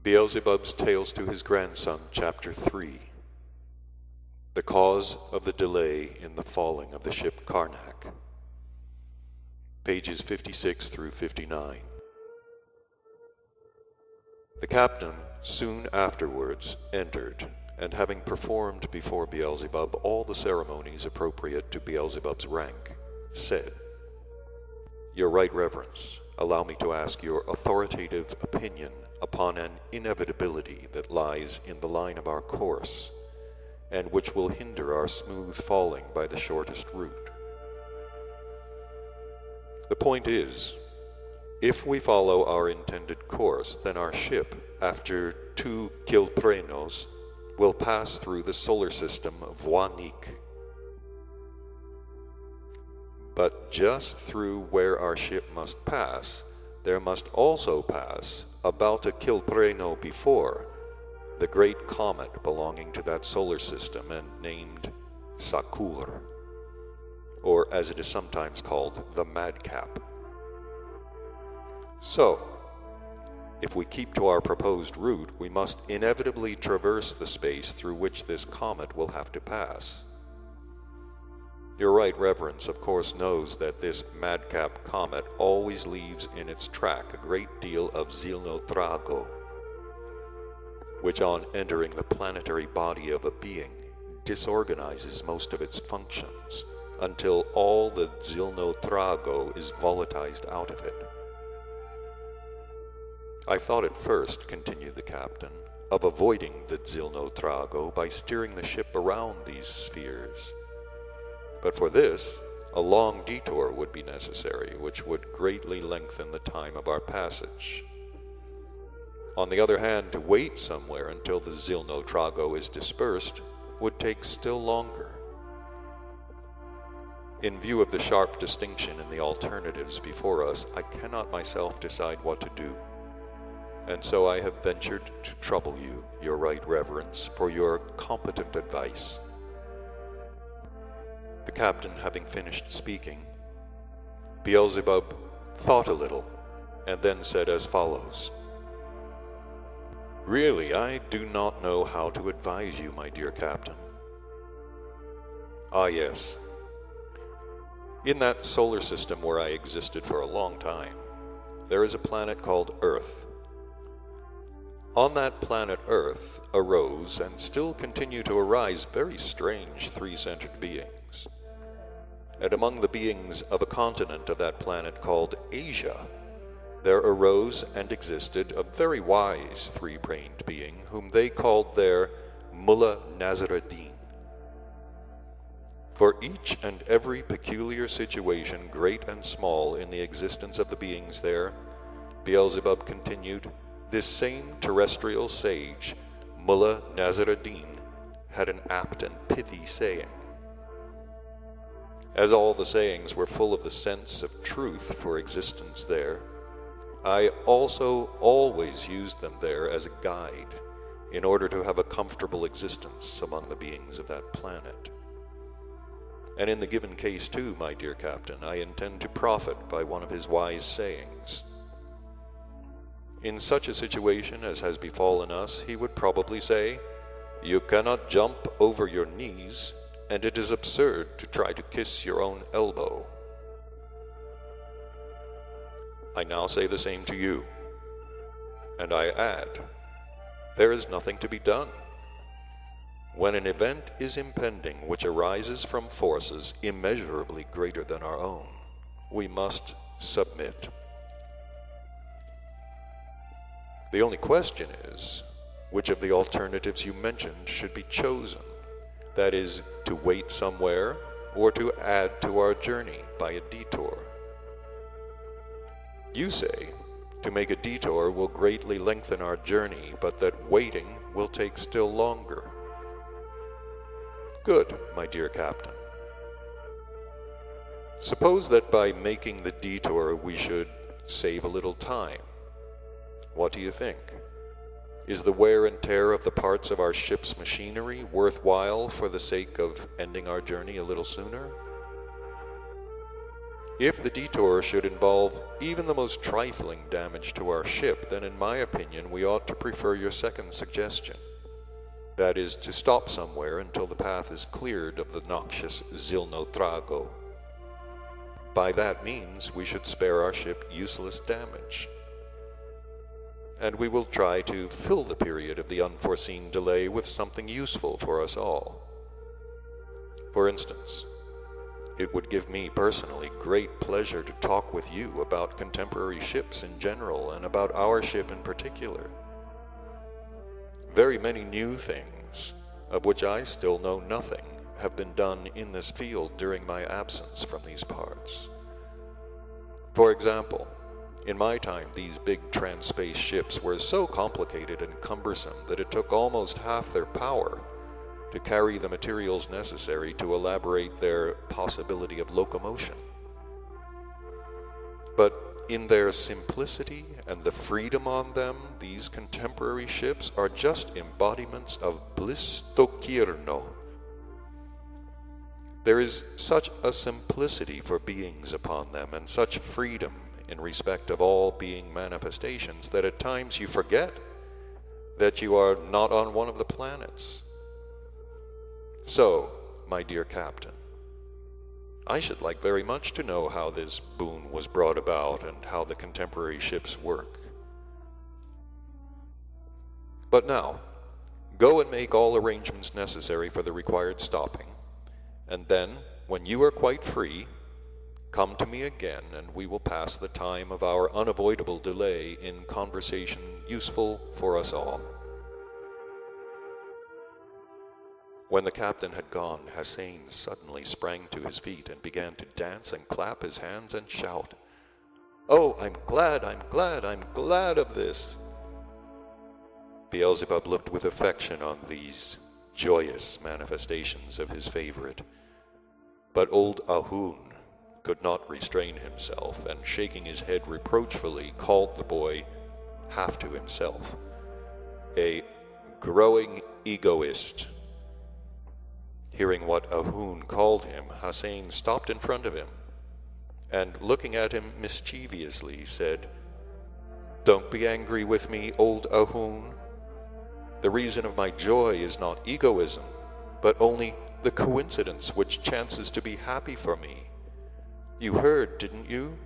Beelzebub's Tales to His Grandson, Chapter 3. The Cause of the Delay in the Falling of the Ship Karnak. Pages 56 through 59. The captain soon afterwards entered, and having performed before Beelzebub all the ceremonies appropriate to Beelzebub's rank, said, "Your Right Reverence, allow me to ask your authoritative opinion upon an inevitability that lies in the line of our course, and which will hinder our smooth falling by the shortest route. The point is, if we follow our intended course, then our ship, after 2 kilprenos, will pass through the solar system Voinique. But just through where our ship must pass, there must also pass, about a kilpreno before, the great comet belonging to that solar system and named Sakur, or as it is sometimes called, the Madcap. So, if we keep to our proposed route, we must inevitably traverse the space through which this comet will have to pass. Your Right Reverence, of course, knows that this madcap comet always leaves in its track a great deal of zilnotrago, which on entering the planetary body of a being disorganizes most of its functions until all the zilnotrago is volatilized out of it. I thought at first, continued the captain, of avoiding the zilnotrago by steering the ship around these spheres. But for this, a long detour would be necessary, which would greatly lengthen the time of our passage. On the other hand, to wait somewhere until the zilnotrago is dispersed would take still longer. In view of the sharp distinction in the alternatives before us, I cannot myself decide what to do, and so I have ventured to trouble you, Your Right Reverence, for your competent advice." The captain having finished speaking, Beelzebub thought a little, and then said as follows, "Really, I do not know how to advise you, my dear captain. Ah, yes. In that solar system where I existed for a long time, there is a planet called Earth. On that planet Earth arose and still continue to arise very strange three-centered beings. And among the beings of a continent of that planet called Asia, there arose and existed a very wise three-brained being whom they called their Mullah Nasruddin. For each and every peculiar situation, great and small, in the existence of the beings there, Beelzebub continued, this same terrestrial sage, Mullah Nasruddin, had an apt and pithy saying. As all the sayings were full of the sense of truth for existence there, I also always used them there as a guide, in order to have a comfortable existence among the beings of that planet. And in the given case too, my dear captain, I intend to profit by one of his wise sayings. In such a situation as has befallen us, he would probably say, 'You cannot jump over your knees, and it is absurd to try to kiss your own elbow.' I now say the same to you, and I add, there is nothing to be done. When an event is impending which arises from forces immeasurably greater than our own, we must submit. The only question is, which of the alternatives you mentioned should be chosen? That is, to wait somewhere, or to add to our journey by a detour. You say, to make a detour will greatly lengthen our journey, but that waiting will take still longer. Good, my dear captain. Suppose that by making the detour we should save a little time. What do you think? Is the wear and tear of the parts of our ship's machinery worthwhile for the sake of ending our journey a little sooner? If the detour should involve even the most trifling damage to our ship, then in my opinion we ought to prefer your second suggestion. That is, to stop somewhere until the path is cleared of the noxious Zilnotrago. By that means we should spare our ship useless damage. And we will try to fill the period of the unforeseen delay with something useful for us all. For instance, it would give me personally great pleasure to talk with you about contemporary ships in general and about our ship in particular. Very many new things, of which I still know nothing, have been done in this field during my absence from these parts. For example, in my time these big trans-space ships were so complicated and cumbersome that it took almost half their power to carry the materials necessary to elaborate their possibility of locomotion. But in their simplicity and the freedom on them, these contemporary ships are just embodiments of bliss tokirno. There is such a simplicity for beings upon them, and such freedom in respect of all being manifestations, that at times you forget that you are not on one of the planets. So, my dear Captain, I should like very much to know how this boon was brought about and how the contemporary ships work. But now, go and make all arrangements necessary for the required stopping, and then, when you are quite free, come to me again, and we will pass the time of our unavoidable delay in conversation useful for us all. When the captain had gone, Hussein suddenly sprang to his feet and began to dance and clap his hands and shout, "Oh, I'm glad of this!" Beelzebub looked with affection on these joyous manifestations of his favorite. But old Ahun could not restrain himself, and shaking his head reproachfully, called the boy, half to himself, a growing egoist. Hearing what Ahun called him, Hussein stopped in front of him, and looking at him mischievously, said, "Don't be angry with me, old Ahun. The reason of my joy is not egoism, but only the coincidence which chances to be happy for me. You heard, didn't you?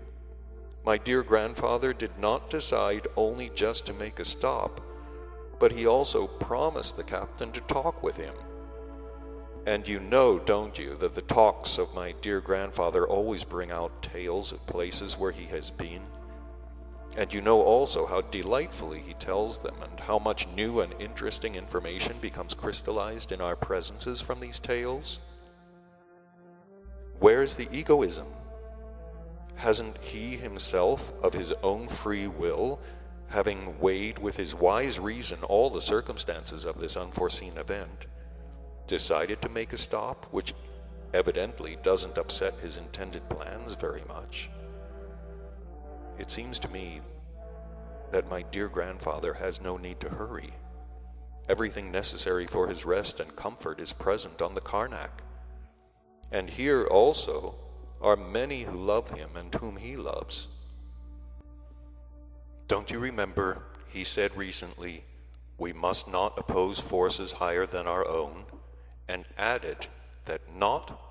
My dear grandfather did not decide only just to make a stop, but he also promised the captain to talk with him. And you know, don't you, that the talks of my dear grandfather always bring out tales of places where he has been? And you know also how delightfully he tells them, and how much new and interesting information becomes crystallized in our presences from these tales? Where's the egoism? Hasn't he himself, of his own free will, having weighed with his wise reason all the circumstances of this unforeseen event, decided to make a stop, which evidently doesn't upset his intended plans very much? It seems to me that my dear grandfather has no need to hurry. Everything necessary for his rest and comfort is present on the Karnak. And here also are many who love him and whom he loves. Don't you remember, he said recently, we must not oppose forces higher than our own, and added that not